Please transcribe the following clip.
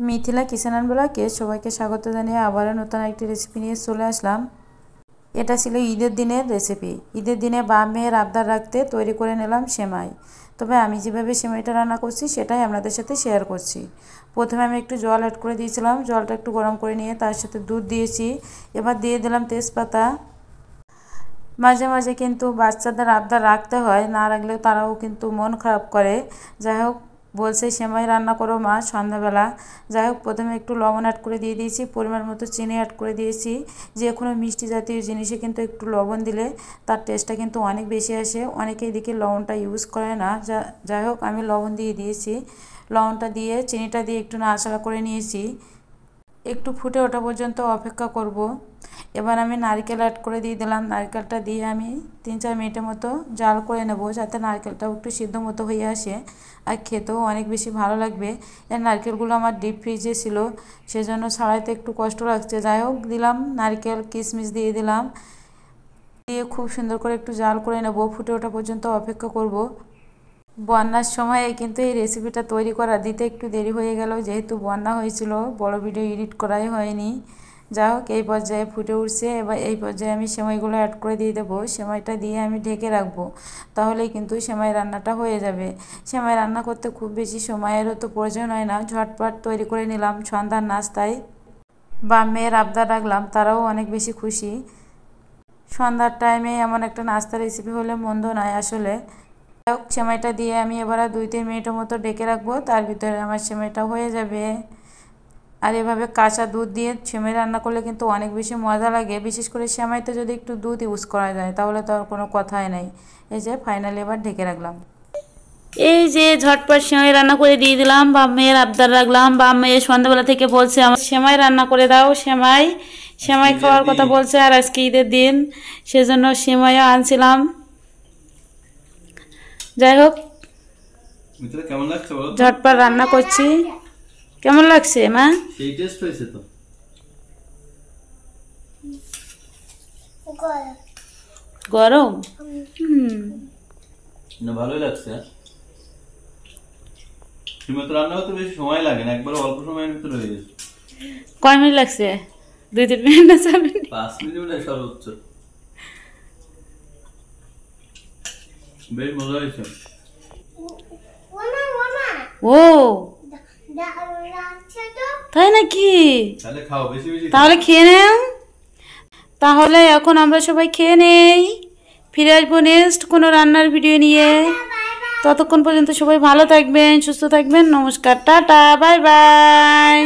Mithila kitchen and ব্লগে সবাইকে স্বাগত জানিয়ে আবারও নতুন একটি রেসিপি নিয়ে চলে আসলাম। এটা ছিল ঈদের দিনের রেসিপি। ঈদের দিনে বাপ মেয়ের আবদার রাখতে তৈরি করে নিলাম সেমাই। তবে আমি যেভাবে সেমাইটা রান্না করছি সেটাই আপনাদের সাথে শেয়ার করছি। প্রথমে আমি একটু জল অ্যাড করে দিয়েছিলাম, জলটা একটু গরম করে নিয়ে তার সাথে দুধ দিয়েছি। এবার দিয়ে দিলাম তেজপাতা। মাঝে মাঝে কিন্তু বাচ্চাদের আবদার রাখতে হয়, না রাখলেও তারাও কিন্তু মন খারাপ করে। যাই হোক, বলছে সেমাই রান্না করো মা সন্ধ্যাবেলা। যাই হোক, প্রথমে একটু লবণ অ্যাড করে দিয়ে দিয়েছি, পরিমাণ মতো চিনি অ্যাড করে দিয়েছি। যে কোনো মিষ্টি জাতীয় জিনিসে কিন্তু একটু লবণ দিলে তার টেস্টটা কিন্তু অনেক বেশি আসে। অনেকে এদিকে লবণটা ইউজ করে না। যাই হোক, আমি লবণ দিয়ে দিয়েছি। লবণটা দিয়ে চিনিটা দিয়ে একটু নাড়াচাড়া করে নিয়েছি। একটু ফুটে ওঠা পর্যন্ত অপেক্ষা করব। এবার আমি নারকেল অ্যাড করে দিয়ে দিলাম। নারকেলটা দিয়ে আমি 3-4 মিনিটের মতো জাল করে নেব, যাতে নারকেলটাও একটু সিদ্ধ মতো হয়ে আসে আর খেতেও অনেক বেশি ভালো লাগবে। এর নারকেলগুলো আমার ডিপ ফ্রিজে ছিল, সেজন্য ছাড়াইতে একটু কষ্ট লাগছে। যাই হোক, দিলাম নারকেল, কিশমিশ দিয়ে দিলাম, দিয়ে খুব সুন্দর করে একটু জাল করে নেব। ফুটে ওঠা পর্যন্ত অপেক্ষা করব। বন্যার সময়ে কিন্তু এই রেসিপিটা তৈরি করা দিতে একটু দেরি হয়ে গেল, যেহেতু বন্যা হয়েছিল, বড় ভিডিও এডিট করাই হয়নি। যাই হোক, এই পর্যায়ে ফুটে উঠছে। এবার এই পর্যায়ে আমি সেমাইগুলো অ্যাড করে দিয়ে দেবো। সেমাইটা দিয়ে আমি ঢেকে রাখবো, তাহলেই কিন্তু সেমাই রান্নাটা হয়ে যাবে। সেমাই রান্না করতে খুব বেশি সময়েরও তো প্রয়োজন হয় না, ঝটপট তৈরি করে নিলাম সন্ধ্যার নাস্তায়। বা মেয়ের আবদার রাখলাম, তারাও অনেক বেশি খুশি। সন্ধ্যার টাইমে এমন একটা নাস্তা রেসিপি হলে মন্দ নয় আসলে। সেমাইটা দিয়ে আমি এবার 2-3 মিনিটের মতো ঢেকে রাখবো, তার ভিতরে আমার সেমাইটা হয়ে যাবে। আর এভাবে কাঁচা দুধ দিয়ে সেমাই রান্না করলে কিন্তু অনেক বেশি মজা লাগে। বিশেষ করে সেমাইতে যদি একটু দুধ ইউজ করা যায় তাহলে তো আর কোনো কথাই নাই। এই যে ফাইনালি এবার ঢেকে রাখলাম। এই যে ঝটপট সেমাই রান্না করে দিয়ে দিলাম। বাপ মেয়ের আবদার রাখলাম। বাপ মেয়ে সন্ধ্যাবেলা থেকে বলছে আমার সেমাই রান্না করে দাও, সেমাই সেমাই খাওয়ার কথা বলছে। আর আজকে ঈদের দিন, সেজন্য সেমাইও আনছিলাম। যাই হোক, কেমন লাগছে বলো? ঝটপট রান্না করছি। কেমন লাগছে মা? সেই টেস্ট হয়েছে তো। গরম? না, ভালোই লাগছে। তুমি তো রান্না করতে বেশি সময় লাগে না, একবার অল্প সময়ের ভিতরে হয়ে গেছে। কয় মিনিট লাগছে? 2-3 মিনিট না 4 মিনিট? 5 মিনিট না সর্বোচ্চ। বেশ মজা হয়েছে। ও তাই নাকি? তাহলে খাও, বেশি বেশি তাহলে খেয়ে নেন। তাহলে এখন আমরা সবাই খেয়ে নেই। ফিরে আসবো নেক্সট কোনো রান্নার ভিডিও নিয়ে। ততক্ষণ পর্যন্ত সবাই ভালো থাকবেন, সুস্থ থাকবেন। নমস্কার, টাটা, বাই বাই।